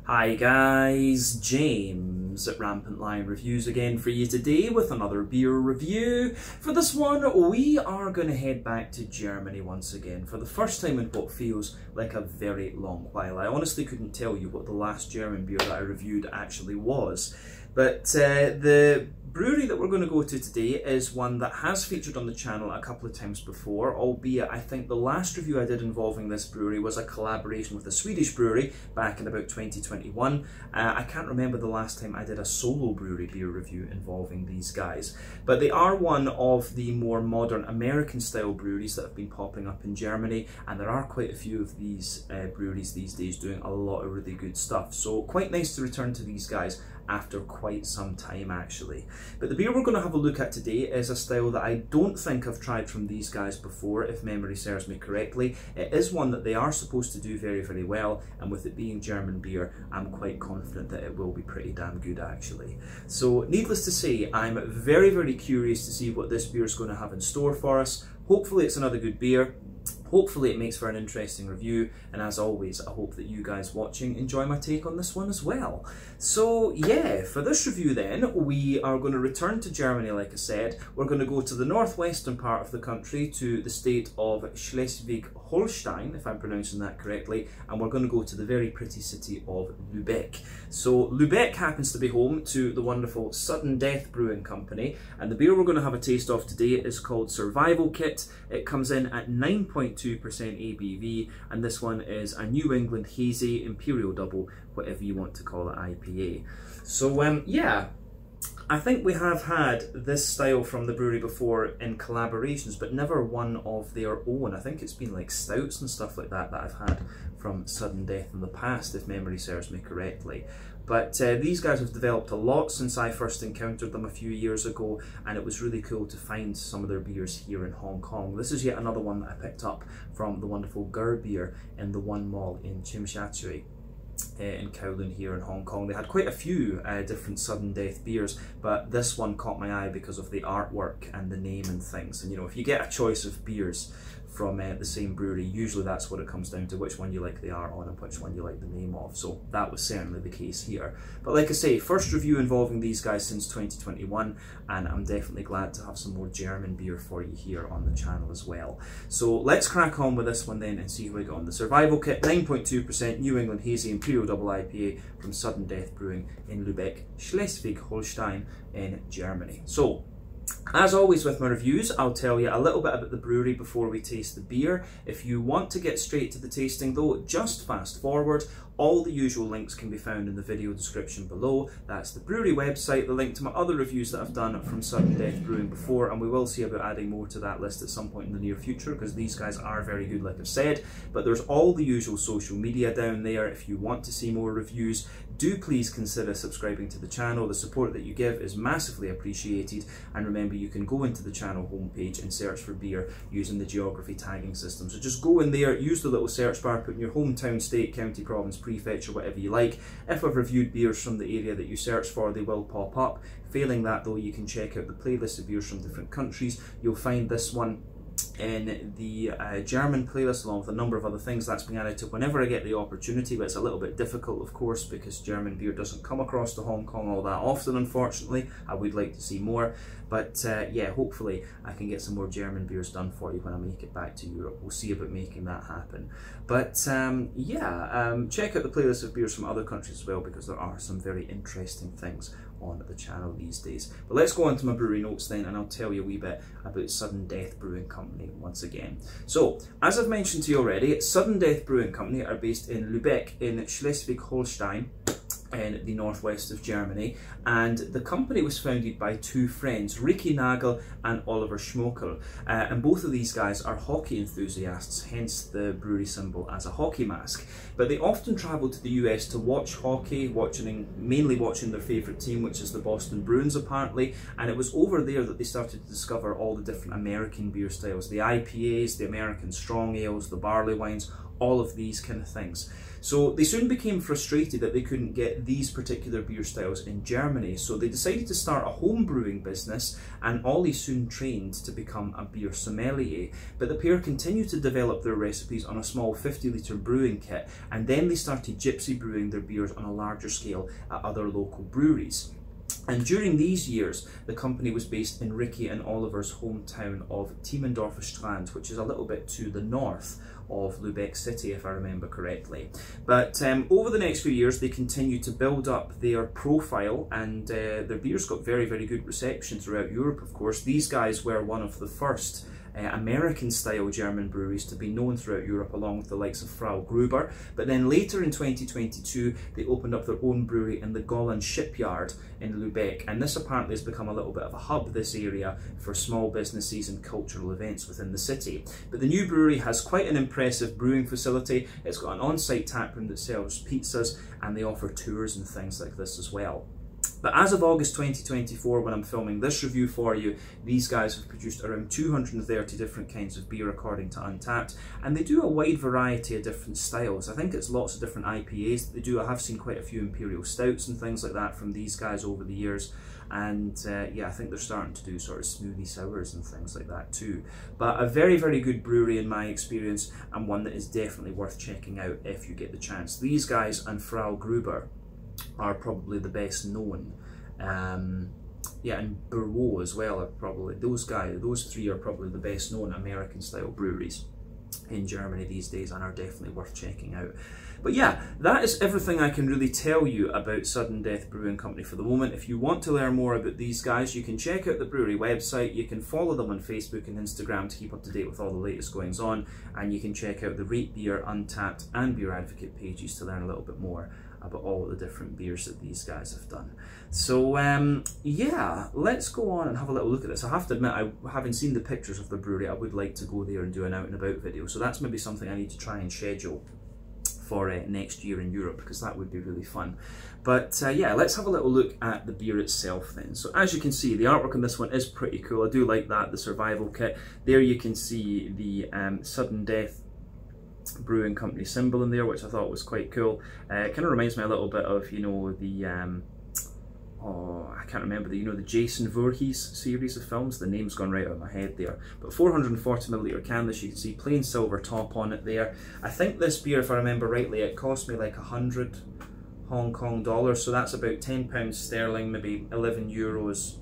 Hi guys, James at Rampant Lion Reviews again for you today with another beer review. For this one, we are going to head back to Germany once again for the first time in what feels like a very long while. I honestly couldn't tell you what the last German beer that I reviewed actually was, but the brewery that we're going to go to today is one that has featured on the channel a couple of times before, albeit I think the last review I did involving this brewery was a collaboration with a Swedish brewery back in about 2021. I can't remember the last time I did a solo brewery beer review involving these guys, but they are one of the more modern American style breweries that have been popping up in Germany, and there are quite a few of these breweries these days doing a lot of really good stuff, so quite nice to return to these guys after quite some time actually. But the beer we're going to have a look at today is a style that I don't think I've tried from these guys before, if memory serves me correctly. It is one that they are supposed to do very, very well, and with it being German beer, I'm quite confident that it will be pretty damn good actually. So needless to say, I'm very, very curious to see what this beer is going to have in store for us. Hopefully it's another good beer. Hopefully it makes for an interesting review, and as always, I hope that you guys watching enjoy my take on this one as well. So yeah, for this review then, we are going to return to Germany like I said. We're going to go to the northwestern part of the country, to the state of Schleswig-Holstein, if I'm pronouncing that correctly, and we're going to go to the very pretty city of Lübeck. So Lübeck happens to be home to the wonderful Sudden Death Brewing Company, and the beer we're going to have a taste of today is called Survival Kit. It comes in at 9.2% ABV, and this one is a New England Hazy Imperial Double, whatever you want to call it, IPA. So yeah, I think we have had this style from the brewery before in collaborations, but never one of their own. I think it's been like stouts and stuff like that that I've had from Sudden Death in the past, if memory serves me correctly. But these guys have developed a lot since I first encountered them a few years ago, and it was really cool to find some of their beers here in Hong Kong. This is yet another one that I picked up from the wonderful Gur beer in the One Mall in Tsim Sha Tsui in Kowloon here in Hong Kong. They had quite a few different Sudden Death beers, but this one caught my eye because of the artwork and the name and things. And you know, if you get a choice of beers from the same brewery, usually that's what it comes down to, which one you like the art on and which one you like the name of. So that was certainly the case here. But like I say, first review involving these guys since 2021, and I'm definitely glad to have some more German beer for you here on the channel as well. So let's crack on with this one then and see how we go on. The Survival Kit, 9.2% New England Hazy Imperial Double IPA from Sudden Death Brewing in Lübeck, Schleswig-Holstein in Germany. So as always with my reviews, I'll tell you a little bit about the brewery before we taste the beer. If you want to get straight to the tasting though, just fast forward. All the usual links can be found in the video description below. That's the brewery website, the link to my other reviews that I've done from Sudden Death Brewing before, and we will see about adding more to that list at some point in the near future, because these guys are very good like I've said. But there's all the usual social media down there. If you want to see more reviews, do please consider subscribing to the channel. The support that you give is massively appreciated, and remember, you can go into the channel homepage and search for beer using the geography tagging system. So just go in there, use the little search bar, put in your hometown, state, county, province, prefecture, whatever you like. If I've reviewed beers from the area that you search for, they will pop up. Failing that though, you can check out the playlist of beers from different countries. You'll find this one in the German playlist, along with a number of other things that's been added to whenever I get the opportunity, but it's a little bit difficult of course because German beer doesn't come across to Hong Kong all that often, unfortunately. I would like to see more, but yeah, hopefully I can get some more German beers done for you when I make it back to Europe. We'll see about making that happen. But yeah, check out the playlist of beers from other countries as well, because there are some very interesting things on the channel these days. But let's go on to my brewery notes then, and I'll tell you a wee bit about Sudden Death Brewing Company once again. So, as I've mentioned to you already, Sudden Death Brewing Company are based in Lübeck in Schleswig-Holstein in the northwest of Germany, and the company was founded by two friends, Ricky Nagel and Oliver Schmokel, and both of these guys are hockey enthusiasts, hence the brewery symbol as a hockey mask. But they often travel to the US to watch hockey, mainly watching their favourite team, which is the Boston Bruins apparently, and it was over there that they started to discover all the different American beer styles, the IPAs, the American strong ales, the barley wines, all of these kind of things. So they soon became frustrated that they couldn't get these particular beer styles in Germany, so they decided to start a home brewing business, and Ollie soon trained to become a beer sommelier. But the pair continued to develop their recipes on a small 50-litre brewing kit, and then they started gypsy brewing their beers on a larger scale at other local breweries. And during these years, the company was based in Ricky and Oliver's hometown of Timmendorfer Strand, which is a little bit to the north of Lübeck city, if I remember correctly. But over the next few years, they continued to build up their profile, and their beers got very, very good reception throughout Europe, of course. These guys were one of the first American-style German breweries to be known throughout Europe, along with the likes of Frau Gruber. But then later in 2022, they opened up their own brewery in the Golland shipyard in Lübeck, and this apparently has become a little bit of a hub, this area, for small businesses and cultural events within the city. But the new brewery has quite an impressive brewing facility. It's got an on-site taproom that serves pizzas, and they offer tours and things like this as well. But as of August 2024, when I'm filming this review for you, these guys have produced around 230 different kinds of beer according to Untappd, and they do a wide variety of different styles. I think it's lots of different IPAs that they do. I have seen quite a few imperial stouts and things like that from these guys over the years, and yeah, I think they're starting to do sort of smoothie sours and things like that too. But a very, very good brewery in my experience, and one that is definitely worth checking out if you get the chance. These guys and Frau Gruber are probably the best known. Yeah, and Brewing as well are probably, those three are probably the best known American style breweries in Germany these days, and are definitely worth checking out. But yeah, that is everything I can really tell you about Sudden Death Brewing Company for the moment. If you want to learn more about these guys, you can check out the brewery website, you can follow them on Facebook and Instagram to keep up to date with all the latest goings on, and you can check out the Rate Beer, Untappd and Beer Advocate pages to learn a little bit more about all the different beers that these guys have done. So yeah, let's go on and have a little look at this. I have to admit, having seen the pictures of the brewery, I would like to go there and do an out and about video, so that's maybe something I need to try and schedule for next year in Europe, because that would be really fun. But yeah, let's have a little look at the beer itself then. So as you can see, the artwork on this one is pretty cool. I do like that, the survival kit. There you can see the Sudden Death Brewing Company symbol in there, which I thought was quite cool. It kind of reminds me a little bit of, you know, the oh, I can't remember, you know, the Jason Voorhees series of films. The name's gone right out of my head there. But 440ml can, as you can see, plain silver top on it there. I think this beer, if I remember rightly, it cost me like 100 Hong Kong dollars, so that's about £10 sterling, maybe 11 euros,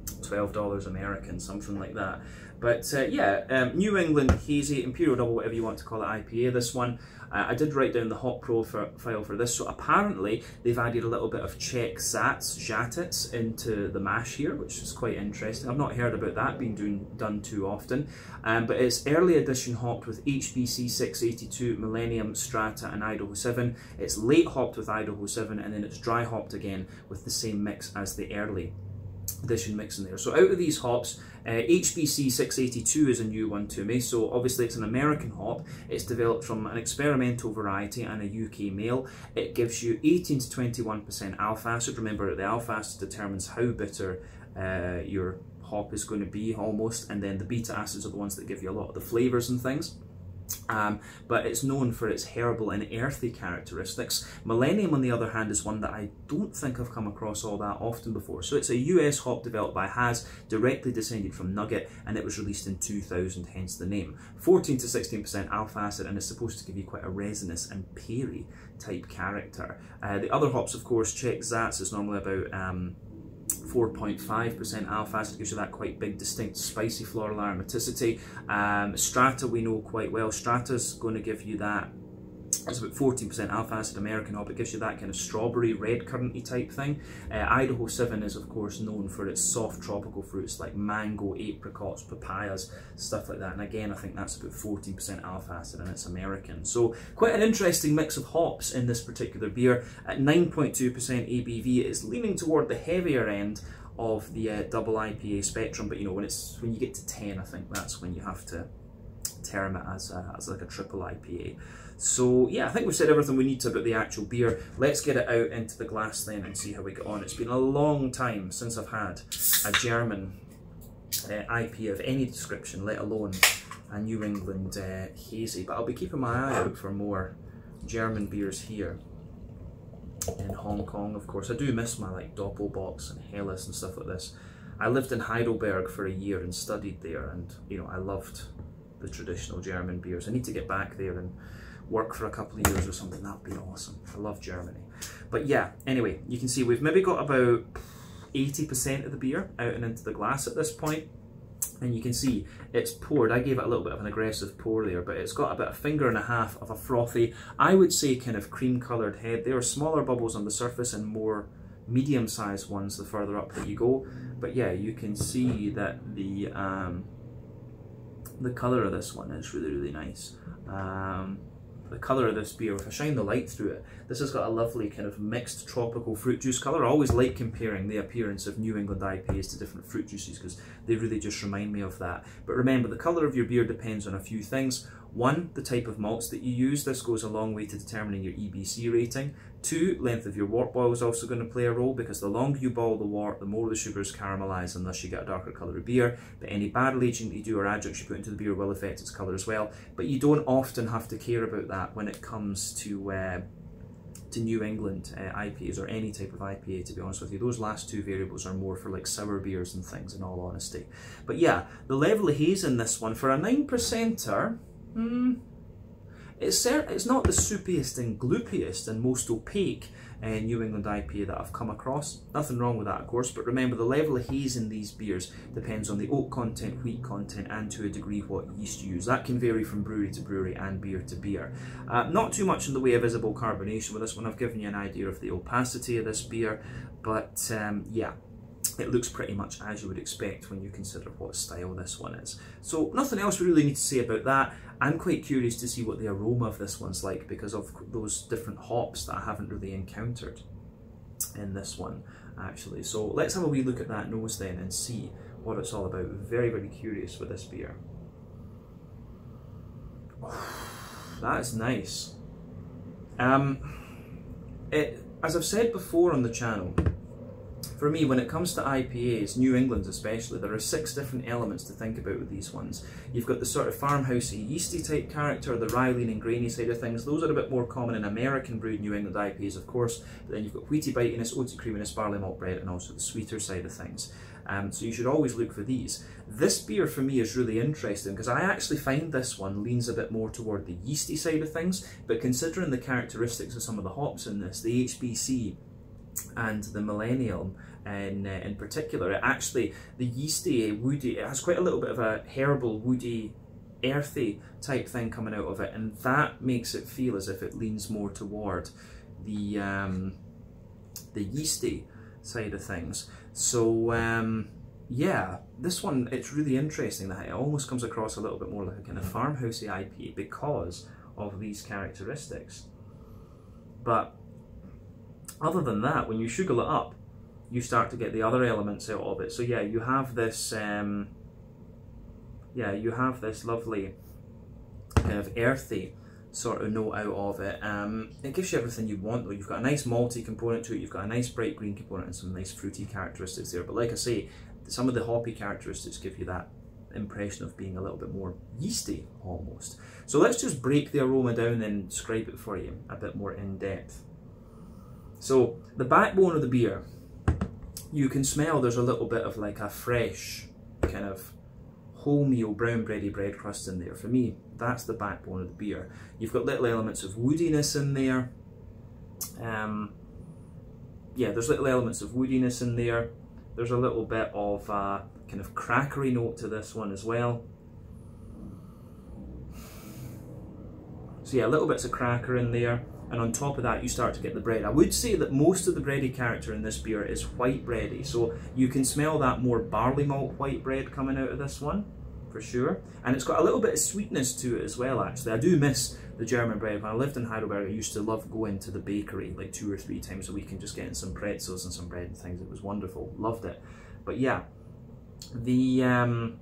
$12 American, something like that. But yeah, New England Hazy, Imperial Double, whatever you want to call it, IPA, this one. I did write down the hop profile for this, so apparently they've added a little bit of Czech Žatec into the mash here, which is quite interesting. I've not heard about that being done too often. But it's early edition hopped with HBC 682, Millennium, Strata and Idaho 7. It's late hopped with Idaho 7, and then it's dry hopped again with the same mix as the early edition mix in there. So out of these hops, HBC 682 is a new one to me. So obviously it's an American hop. It's developed from an experimental variety and a UK male. It gives you 18 to 21% alpha acid. Remember that the alpha acid determines how bitter your hop is going to be almost, and then the beta acids are the ones that give you a lot of the flavours and things. But it's known for its herbal and earthy characteristics. Millennium, on the other hand, is one that I don't think I've come across all that often before. So it's a US hop developed by Haas, directly descended from Nugget, and it was released in 2000, hence the name. 14 to 16% alpha acid, and is supposed to give you quite a resinous and peary type character. The other hops, of course, Czech Žatec is normally about 4.5% alpha acid, gives you that quite big, distinct, spicy floral aromaticity. Strata we know quite well. Strata's going to give you that, it's about 14% alpha acid American hop. It gives you that kind of strawberry, red curranty type thing. Idaho 7 is of course known for its soft tropical fruits like mango, apricots, papayas, stuff like that. And again, I think that's about 14% alpha acid, and it's American. So quite an interesting mix of hops in this particular beer. At 9.2% ABV, it is leaning toward the heavier end of the double IPA spectrum. But you know, when you get to 10, I think that's when you have to term it as like a triple IPA. So yeah, I think we've said everything we need to about the actual beer. Let's get it out into the glass then and see how we get on. It's been a long time since I've had a German IPA of any description, let alone a New England hazy, but I'll be keeping my eye out for more German beers here in Hong Kong, of course. I do miss my like Doppelbock and Helles and stuff like this. I lived in Heidelberg for a year and studied there, and you know, I loved the traditional German beers. I need to get back there and work for a couple of years or something. That'd be awesome. I love Germany. But yeah, anyway, you can see we've maybe got about 80% of the beer out and into the glass at this point. And you can see it's poured. I gave it a little bit of an aggressive pour there, but it's got about a finger and a half of a frothy, I would say kind of cream coloured head. There are smaller bubbles on the surface and more medium-sized ones the further up that you go. But yeah, you can see that the colour of this one is really, really nice. The colour of this beer, if I shine the light through it, this has got a lovely kind of mixed tropical fruit juice colour. I always like comparing the appearance of New England IPAs to different fruit juices because they really just remind me of that. But remember, the colour of your beer depends on a few things. One, the type of malts that you use. This goes a long way to determining your EBC rating. Two, length of your wort boil is also going to play a role, because the longer you boil the wort, the more the sugars caramelise, and thus you get a darker colour of beer. But any barrel aging that you do or adjuncts you put into the beer will affect its colour as well. But you don't often have to care about that when it comes to New England IPAs or any type of IPA, to be honest with you. Those last two variables are more for like sour beers and things, in all honesty. But yeah, the level of haze in this one for a 9%er, it's not the soupiest and gloopiest and most opaque New England IPA that I've come across. Nothing wrong with that, of course, but remember, the level of haze in these beers depends on the oak content, wheat content, and to a degree what yeast you use. That can vary from brewery to brewery and beer to beer. Not too much in the way of visible carbonation with this one. I've given you an idea of the opacity of this beer, but yeah, it looks pretty much as you would expect when you consider what style this one is. So nothing else we really need to say about that. I'm quite curious to see what the aroma of this one's like because of those different hops that I haven't really encountered in this one, actually. So let's have a wee look at that nose then and see what it's all about. Very, very curious with this beer. That's nice. As I've said before on the channel, for me, when it comes to IPAs, New England's especially, there are 6 different elements to think about with these ones. You've got the sort of farmhousey, yeasty type character, the rye lean and grainy side of things. Those are a bit more common in American brewed New England IPAs, of course. But then you've got wheaty bitiness, oatsy creaminess, barley malt bread, and also the sweeter side of things. So you should always look for these. This beer for me is really interesting because I actually find this one leans a bit more toward the yeasty side of things. But considering the characteristics of some of the hops in this, the HBC and the Millennium in particular, it actually, the yeasty, woody, it has quite a little bit of a herbal, woody, earthy type thing coming out of it, and that makes it feel as if it leans more toward the yeasty side of things. So yeah, this one, it's really interesting that it almost comes across a little bit more like a kind of farmhousey IPA because of these characteristics. But other than that, when you sugar it up, you start to get the other elements out of it. So yeah, you have this lovely kind of earthy sort of note out of it. It gives you everything you want though. You've got a nice malty component to it, you've got a nice bright green component and some nice fruity characteristics there. But like I say, some of the hoppy characteristics give you that impression of being a little bit more yeasty almost. So let's just break the aroma down and describe it for you a bit more in depth. So the backbone of the beer, you can smell there's a little bit of like a fresh kind of wholemeal brown bready bread crust in there. For me, that's the backbone of the beer. You've got little elements of woodiness in there. Yeah, there's little elements of woodiness in there. There's a little bit of a kind of crackery note to this one as well. So yeah, little bits of cracker in there. And on top of that, you start to get the bread. I would say that most of the bready character in this beer is white bready. So you can smell that more barley malt white bread coming out of this one, for sure. And it's got a little bit of sweetness to it as well, actually. I do miss the German bread. When I lived in Heidelberg, I used to love going to the bakery like 2 or 3 times a week and just getting some pretzels and some bread and things. It was wonderful. Loved it. But yeah, the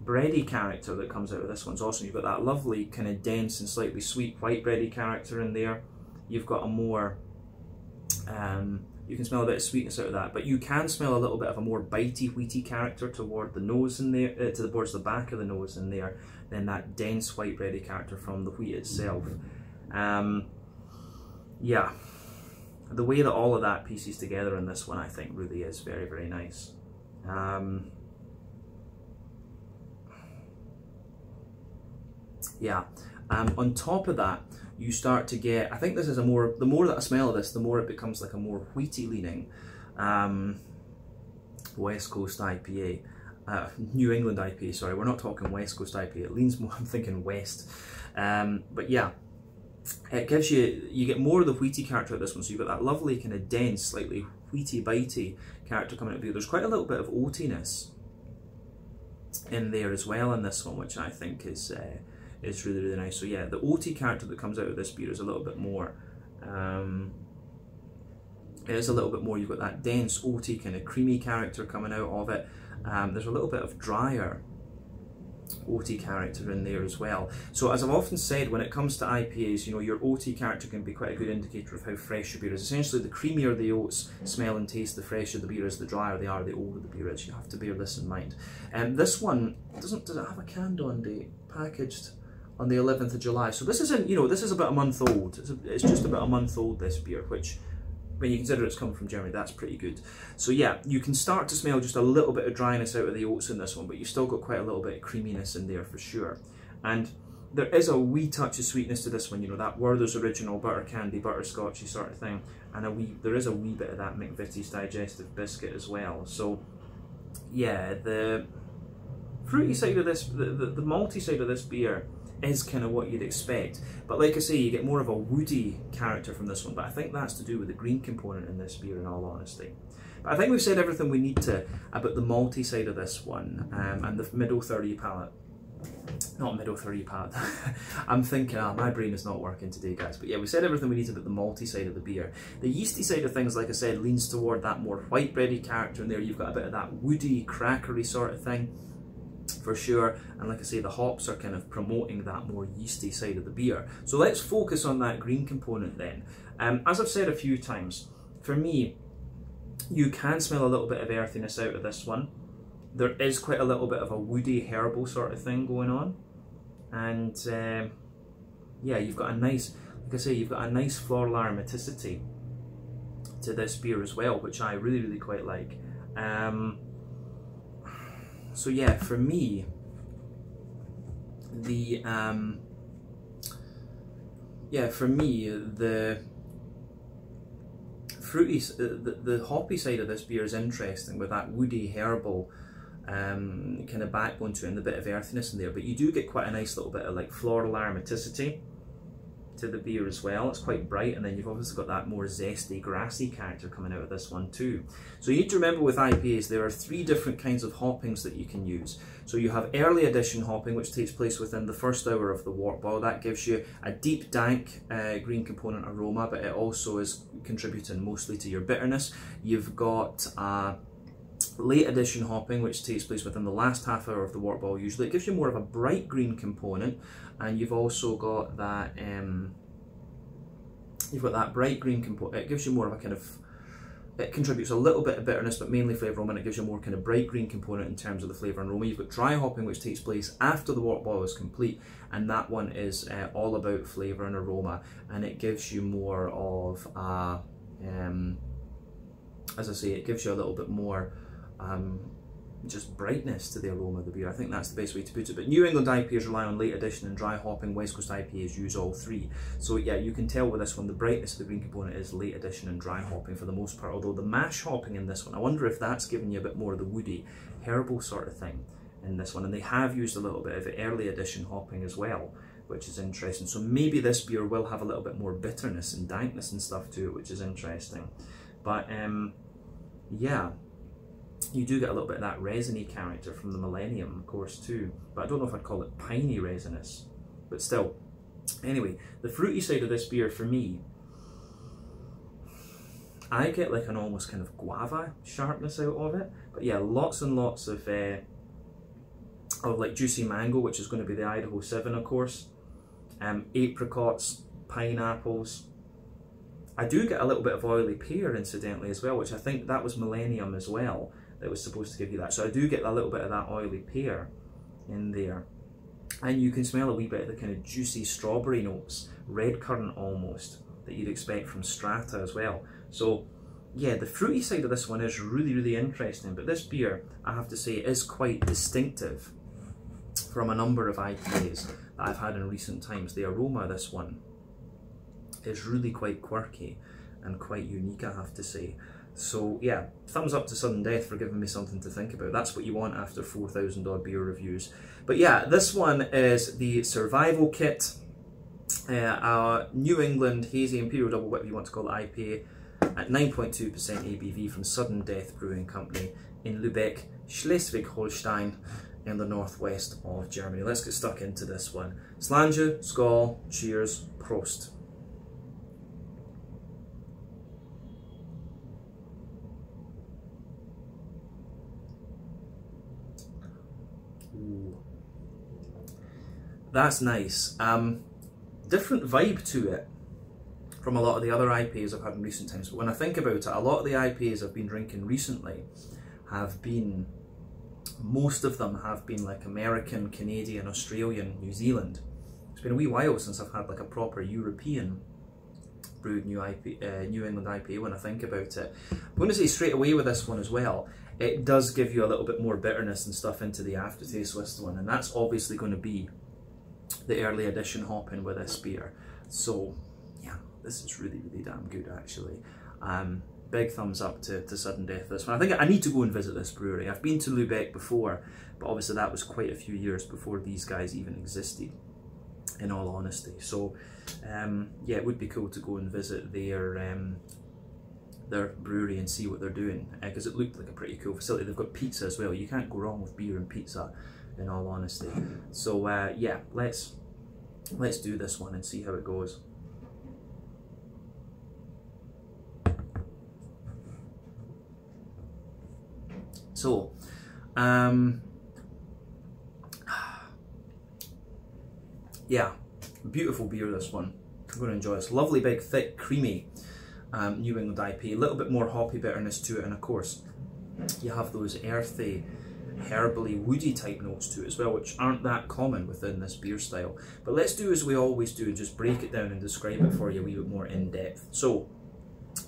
bready character that comes out of this one's awesome. You've got that lovely kind of dense and slightly sweet white bready character in there. You've got a more, you can smell a bit of sweetness out of that, but you can smell a little bit of a more bitey, wheaty character toward the nose in there, towards the back of the nose in there, than that dense white bready character from the wheat itself. Yeah, the way that all of that pieces together in this one, I think, really is very, very nice. Yeah, on top of that, you start to get, I think this is the more that I smell of this, the more it becomes like a more wheaty leaning West Coast IPA. New England IPA, sorry, we're not talking West Coast IPA, it leans more, I'm thinking West. But yeah, it gives you get more of the wheaty character of this one, so you've got that lovely kind of dense, slightly wheaty, bitey character coming out of you. There's quite a little bit of oatiness in there as well in this one, which I think is really, really nice. So yeah, the oaty character that comes out of this beer is a little bit more, it is a little bit more, you've got that dense, oaty, kind of creamy character coming out of it. There's a little bit of drier, oaty character in there as well. So as I've often said, when it comes to IPAs, you know, your oaty character can be quite a good indicator of how fresh your beer is. Essentially, the creamier the oats smell and taste, the fresher the beer is, the drier they are, the older the beer is. You have to bear this in mind. This one, does it have a canned on date? Packaged on the 11th of July. So this isn't, you know, this is about a month old. It's just about a month old, this beer, which, when you consider it's coming from Germany, that's pretty good. So yeah, you can start to smell just a little bit of dryness out of the oats in this one, but you've still got quite a little bit of creaminess in there for sure. And there is a wee touch of sweetness to this one, you know, that Werther's Original butter candy, butterscotchy sort of thing. And there is a wee bit of that McVitie's digestive biscuit as well. So yeah, the fruity side of this, the malty side of this beer is kind of what you'd expect, but like I say, you get more of a woody character from this one, but I think that's to do with the green component in this beer, in all honesty. But I think we've said everything we need to about the malty side of this one, and the middle 30 palate. Not middle 30 palate. I'm thinking, my brain is not working today, guys. But yeah, we said everything we need about the malty side of the beer. The yeasty side of things, like I said, leans toward that more white bready character in there. You've got a bit of that woody, crackery sort of thing, for sure. And like I say, the hops are kind of promoting that more yeasty side of the beer. So let's focus on that green component then. As I've said a few times, for me, you can smell a little bit of earthiness out of this one. There is quite a little bit of a woody, herbal sort of thing going on. And yeah, you've got a nice, like I say, you've got a nice floral aromaticity to this beer as well, which I really, really quite like. So yeah, for me, the fruity, the hoppy side of this beer is interesting with that woody, herbal kind of backbone to it and the bit of earthiness in there. But you do get quite a nice little bit of like floral aromaticity to the beer as well. It's quite bright, and then you've obviously got that more zesty, grassy character coming out of this one too. So you need to remember with IPAs, there are 3 different kinds of hoppings that you can use. So you have early addition hopping, which takes place within the first hour of the wort boil. That gives you a deep, dank green component aroma, but it also is contributing mostly to your bitterness. You've got late addition hopping, which takes place within the last half hour of the wort boil usually. It gives you more of a bright green component, and you've also got that bright green component. It gives you more of a kind of, it contributes a little bit of bitterness, but mainly flavour aroma, and it gives you a more kind of bright green component in terms of the flavour and aroma. You've got dry hopping, which takes place after the wort boil is complete, and that one is all about flavour and aroma, and it gives you more of a, as I say, it gives you a little bit more just brightness to the aroma of the beer. I think that's the best way to put it. But New England IPAs rely on late addition and dry hopping. West Coast IPAs use all 3. So yeah, you can tell with this one, the brightness of the green component is late addition and dry hopping for the most part. Although the mash hopping in this one, I wonder if that's giving you a bit more of the woody, herbal sort of thing in this one. And they have used a little bit of early addition hopping as well, which is interesting. So maybe this beer will have a little bit more bitterness and dankness and stuff to it, which is interesting. But yeah, you do get a little bit of that resiny character from the Millennium, of course, too. But I don't know if I'd call it piney resinous, but still. Anyway, the fruity side of this beer for me, I get like an almost kind of guava sharpness out of it. But yeah, lots and lots of like juicy mango, which is going to be the Idaho 7, of course. Apricots, pineapples. I do get a little bit of oily pear, incidentally, as well, which I think that was Millennium as well, that was supposed to give you that. So I do get a little bit of that oily pear in there. And you can smell a wee bit of the kind of juicy strawberry notes red currant almost, that you'd expect from Strata as well. So yeah, the fruity side of this one is really, really interesting, but this beer, I have to say, is quite distinctive from a number of IPAs that I've had in recent times. The aroma of this one is really quite quirky and quite unique, I have to say. So yeah, thumbs up to Sudden Death for giving me something to think about. That's what you want after 4,000 odd beer reviews. But yeah, this one is the Survival Kit, a New England Hazy Imperial Double, whatever you want to call it, IPA at 9.2% ABV from Sudden Death Brewing Company in Lübeck, Schleswig-Holstein, in the northwest of Germany. Let's get stuck into this one. Slange, Skål, cheers, Prost. Ooh. That's nice. Different vibe to it from a lot of the other IPAs I've had in recent times. But when I think about it, a lot of the IPAs I've been drinking recently have been, most of them have been like American, Canadian, Australian, New Zealand. It's been a wee while since I've had like a proper European brewed New England IPA when I think about it. I'm going to say straight away with this one as well, it does give you a little bit more bitterness and stuff into the aftertaste with this one, and that's obviously going to be the early edition hopping with this beer. So yeah, this is really, really damn good actually. Big thumbs up to Sudden Death for this one. I think I need to go and visit this brewery. I've been to Lübeck before, but obviously that was quite a few years before these guys even existed, in all honesty. So yeah, it would be cool to go and visit their brewery and see what they're doing, because it looked like a pretty cool facility. They've got pizza as well. You can't go wrong with beer and pizza, in all honesty. So yeah, let's do this one and see how it goes. So, yeah, beautiful beer this one. I'm going to enjoy this. Lovely, big, thick, creamy New England IPA. A little bit more hoppy bitterness to it, and of course, you have those earthy, herbally, woody type notes to it as well, which aren't that common within this beer style. But let's do as we always do, just break it down and describe it for you a wee bit more in depth. So,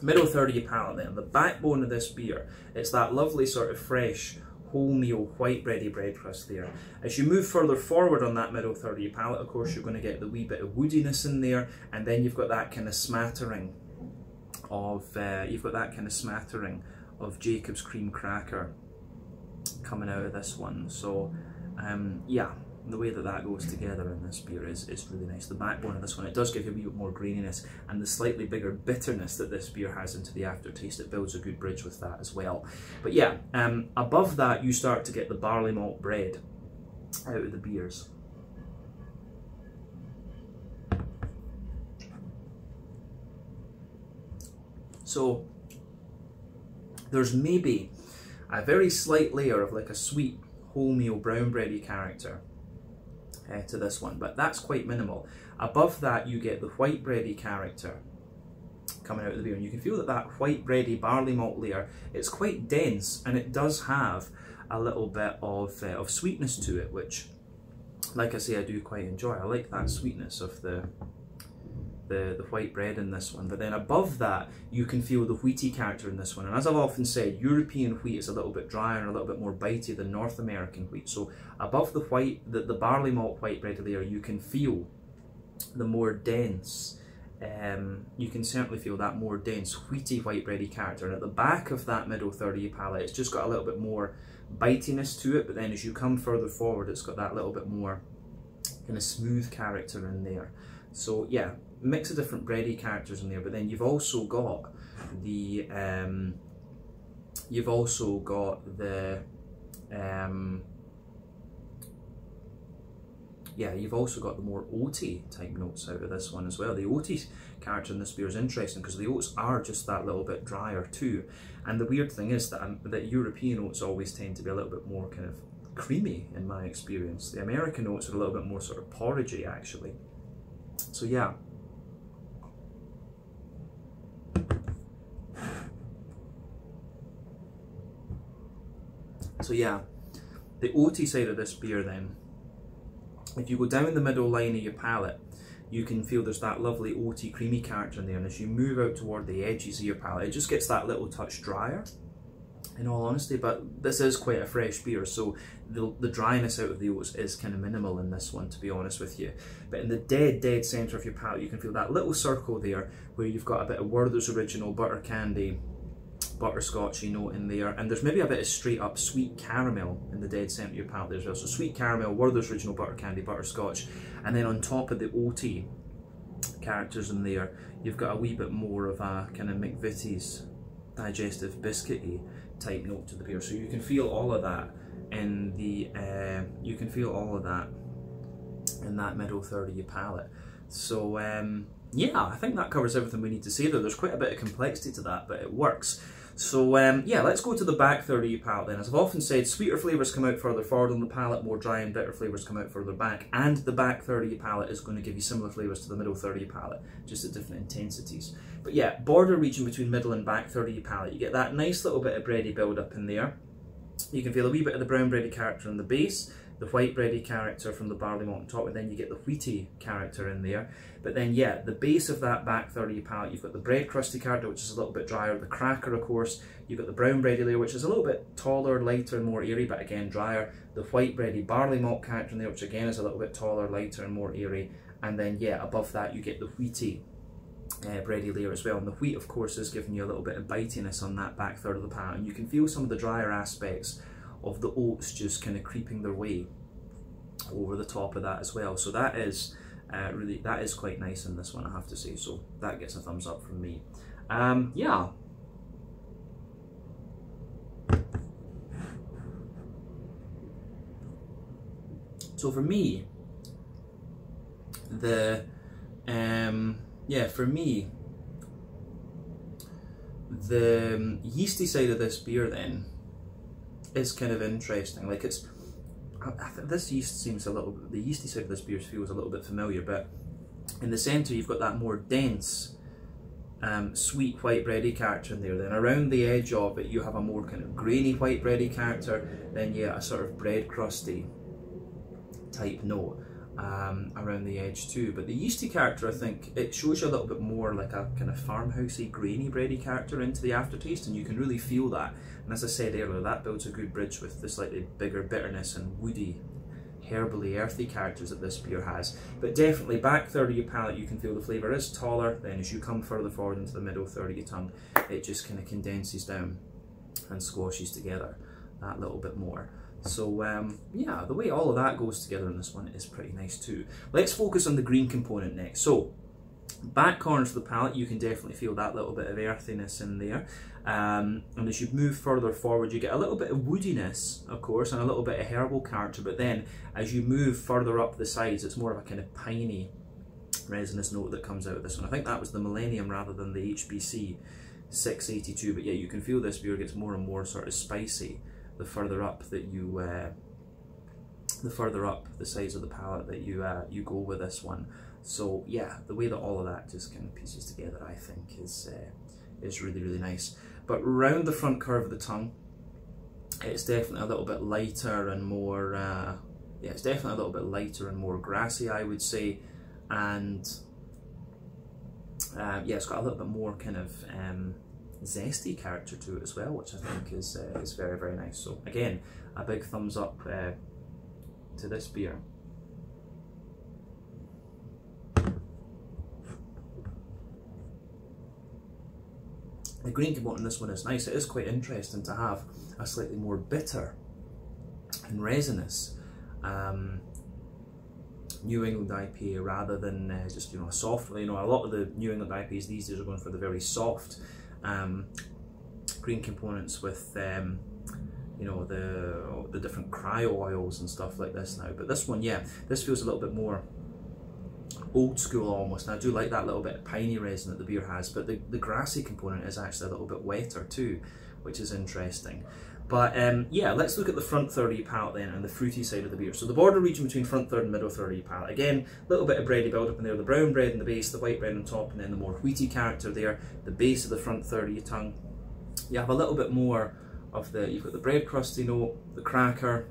middle third of your palate then, the backbone of this beer, it's that lovely sort of fresh, wholemeal, white bready bread crust there. As you move further forward on that middle third of your palate, of course, you're going to get the wee bit of woodiness in there, and then you've got that kind of smattering of Jacob's cream cracker coming out of this one. So yeah, the way that goes together in this beer is really nice. The backbone of this one, it does give you a wee bit more graininess, and the slightly bigger bitterness that this beer has into the aftertaste, it builds a good bridge with that as well. But yeah, above that you start to get the barley malt bread out of the beers. So there's maybe a very slight layer of like a sweet wholemeal brown bready character to this one, but that's quite minimal. Above that you get the white bready character coming out of the beer, and you can feel that white bready barley malt layer, it's quite dense, and it does have a little bit of sweetness to it, which, like I say, I do quite enjoy. I like that sweetness of the white bread in this one. But then above that you can feel the wheaty character in this one, and as I've often said, European wheat is a little bit drier and a little bit more bitey than North American wheat. So above the barley malt white bread layer, you can feel the more dense, you can certainly feel that more dense wheaty white bready character, and at the back of that middle third of your palate, it's just got a little bit more bitiness to it. But then as you come further forward, it's got that little bit more kind of smooth character in there. So yeah, mix of different bready characters in there, but then you've also got the more oaty type notes out of this one as well. The oaty character in this beer is interesting because the oats are just that little bit drier too. And the weird thing is that European oats always tend to be a little bit more kind of creamy in my experience. The American oats are a little bit more sort of porridgey actually. So yeah. So yeah, the oaty side of this beer then, if you go down the middle line of your palate, you can feel there's that lovely oaty creamy character in there, and as you move out toward the edges of your palate, it just gets that little touch drier, in all honesty. But this is quite a fresh beer, so the dryness out of the oats is kind of minimal in this one, to be honest with you. But in the dead centre of your palate, you can feel that little circle there where you've got a bit of Werther's Original butter candy, butterscotchy note in there, and there's maybe a bit of straight up sweet caramel in the dead centre of your palate there as well. So sweet caramel, Werther's Original butter candy, butterscotch, and then on top of the oaty characters in there, you've got a wee bit more of a kind of McVitie's digestive biscuity type note to the beer. So you can feel all of that in the in that middle third of your palate. So yeah, I think that covers everything we need to say there. There's quite a bit of complexity to that, but it works. So yeah, let's go to the back third of your palate then. As I've often said, sweeter flavours come out further forward on the palate, more dry and bitter flavours come out further back, and the back third of your palate is going to give you similar flavours to the middle third of your palate, just at different intensities. But yeah, border region between middle and back third of your palate, you get that nice little bit of bready build up in there. You can feel a wee bit of the brown bready character in the base, the white bready character from the barley malt on top, and then you get the wheaty character in there. But then yeah, the base of that back third of your palate, you've got the bread crusty character, which is a little bit drier, the cracker of course, you've got the brown bready layer, which is a little bit taller, lighter and more airy, but again drier, the white bready barley malt character in there, which again is a little bit taller, lighter and more airy, and then yeah, above that you get the wheaty bready layer as well, and the wheat of course is giving you a little bit of bitiness on that back third of the palate, and you can feel some of the drier aspects of the oats just kind of creeping their way over the top of that as well. So that is really, that is quite nice in this one, I have to say, so that gets a thumbs up from me. Yeah. So for me, the the yeasty side of this beer then is kind of interesting. Like it's, this yeast seems a little, the yeasty side of this beer feels a little bit familiar, but in the centre you've got that more dense, sweet white bready character in there. Then around the edge of it you have a more kind of grainy white bready character, then yeah, a sort of bread crusty type note around the edge too. But the yeasty character, I think it shows you a little bit more like a kind of farmhousey grainy bready character into the aftertaste, and you can really feel that. And as I said earlier, that builds a good bridge with the slightly bigger bitterness and woody, herbally earthy characters that this beer has. But definitely back third of your palate you can feel the flavour is taller, then as you come further forward into the middle third of your tongue it just kind of condenses down and squashes together that little bit more. So yeah, the way all of that goes together in this one is pretty nice too. Let's focus on the green component next. So back corners of the palate, you can definitely feel that little bit of earthiness in there. And as you move further forward, you get a little bit of woodiness, of course, and a little bit of herbal character. But then as you move further up the sides, it's more of a kind of piney resinous note that comes out of this one. I think that was the Millennium rather than the HBC 682. But yeah, you can feel this beer gets more and more sort of spicy the further up that you the further up the sides of the palate that you go with this one. So yeah, the way that all of that just kind of pieces together, I think is really, really nice. But round the front curve of the tongue, it's definitely a little bit lighter and more yeah, it's definitely a little bit lighter and more grassy, I would say. And yeah, it's got a little bit more kind of zesty character to it as well, which I think is very, very nice. So again, a big thumbs up to this beer. The green component in this one is nice. It is quite interesting to have a slightly more bitter and resinous New England IPA rather than just, you know, a soft. You know, a lot of the New England IPAs these days are going for the very soft green components with you know, the different cryo oils and stuff like this now. But this one, yeah, this feels a little bit more old school almost, and I do like that little bit of piney resin that the beer has, but the grassy component is actually a little bit wetter too, which is interesting. But yeah, let's look at the front third of your palate then and the fruity side of the beer. So the border region between front third and middle third of your palate, again, a little bit of bready build up in there, the brown bread in the base, the white bread on top, and then the more wheaty character there, the base of the front third of your tongue. You have a little bit more of the, you've got the bread crusty note, the cracker,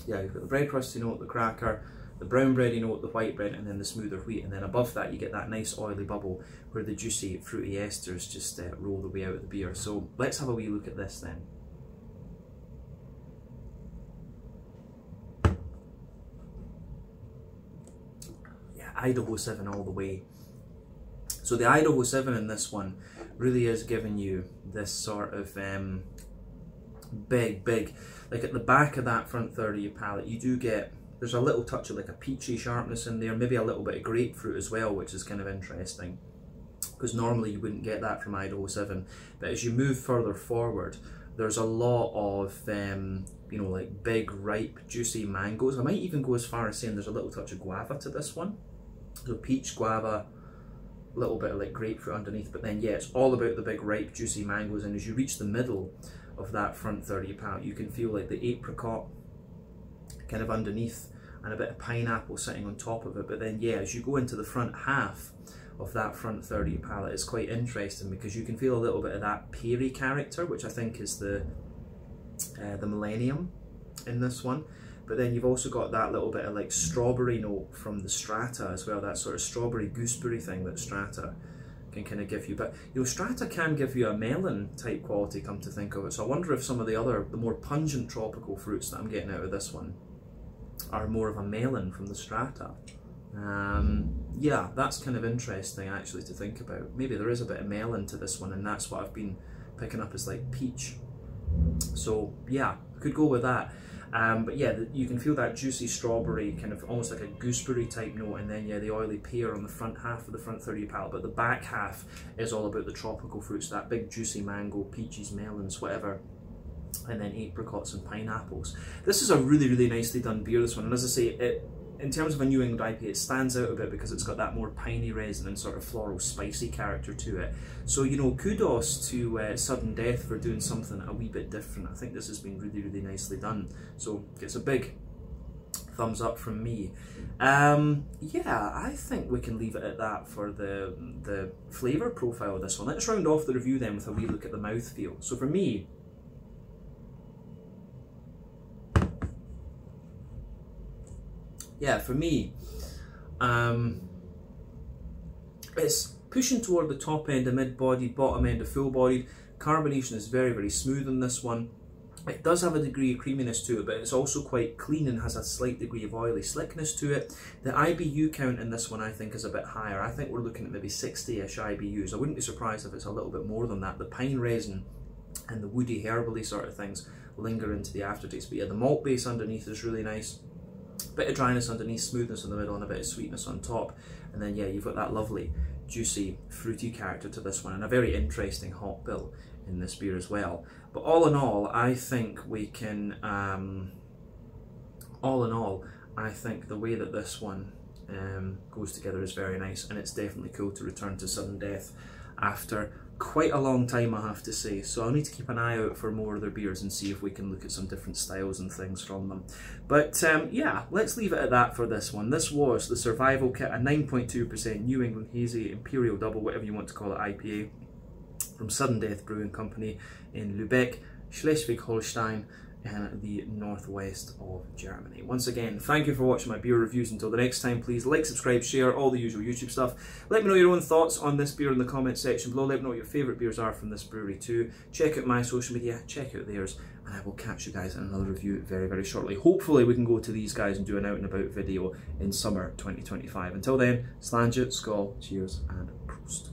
yeah, you've got the bread crusty note, the cracker, the brown bready note, the white bread, and then the smoother wheat, and then above that you get that nice oily bubble where the juicy fruity esters just roll the way out of the beer. So let's have a wee look at this then. Yeah, Idaho 7 all the way. So the Idaho 7 in this one really is giving you this sort of big, like at the back of that front third of your palate, you do get, there's a little touch of like a peachy sharpness in there, maybe a little bit of grapefruit as well, which is kind of interesting, because normally you wouldn't get that from Idaho 7. But as you move further forward, there's a lot of, you know, like big, ripe, juicy mangoes. I might even go as far as saying there's a little touch of guava to this one. So peach, guava, a little bit of like grapefruit underneath, but then yeah, it's all about the big, ripe, juicy mangoes. And as you reach the middle of that front third of your palate, you can feel like the apricot kind of underneath and a bit of pineapple sitting on top of it. But then yeah, as you go into the front half of that front third of your palate, it's quite interesting because you can feel a little bit of that peary character, which I think is the Millennium in this one. But then you've also got that little bit of like strawberry note from the Strata as well, that sort of strawberry gooseberry thing that Strata can kind of give you. But you know, Strata can give you a melon type quality, come to think of it. So I wonder if some of the more pungent tropical fruits that I'm getting out of this one are more of a melon from the Strata. Yeah, that's kind of interesting actually to think about. Maybe there is a bit of melon to this one, and that's what I've been picking up as like peach. So yeah, I could go with that. But yeah, you can feel that juicy strawberry, kind of almost like a gooseberry type note, and then yeah, the oily pear on the front half of the front third of your palate. But the back half is all about the tropical fruits, that big juicy mango, peaches, melons, whatever, and then apricots and pineapples. This is a really, really nicely done beer, this one. And as I say, in terms of a New England IPA, it stands out a bit because it's got that more piney resin and sort of floral spicy character to it. So, you know, kudos to Sudden Death for doing something a wee bit different. I think this has been really, really nicely done. So, gets a big thumbs up from me. Yeah, I think we can leave it at that for the flavour profile of this one. Let's round off the review then with a wee look at the mouthfeel. So for me, yeah, for me, it's pushing toward the top end of mid-bodied, bottom end of full-bodied. Carbonation is very, very smooth in this one. It does have a degree of creaminess to it, but it's also quite clean and has a slight degree of oily slickness to it. The IBU count in this one, I think, is a bit higher. I think we're looking at maybe 60-ish IBUs. I wouldn't be surprised if it's a little bit more than that. The pine resin and the woody herbally sort of things linger into the aftertaste. But yeah, the malt base underneath is really nice. Bit of dryness underneath, smoothness in the middle, and a bit of sweetness on top. And then yeah, you've got that lovely, juicy, fruity character to this one, and a very interesting hop bill in this beer as well. But all in all, I think we can, all in all, I think the way that this one goes together is very nice, and it's definitely cool to return to Sudden Death after quite a long time, I have to say. So I'll need to keep an eye out for more of their beers and see if we can look at some different styles and things from them. But yeah, let's leave it at that for this one. This was the Survival Kit, a 9.2% New England Hazy Imperial Double, whatever you want to call it, IPA from Sudden Death Brewing Company in Lübeck, Schleswig-Holstein, in the northwest of Germany. Once again, thank you for watching my beer reviews. Until the next time, please like, subscribe, share, all the usual YouTube stuff. Let me know your own thoughts on this beer in the comment section below. Let me know what your favourite beers are from this brewery too. Check out my social media, check out theirs, and I will catch you guys in another review very, very shortly. Hopefully we can go to these guys and do an out and about video in summer 2025. Until then, slàinte, skål, cheers, and prost.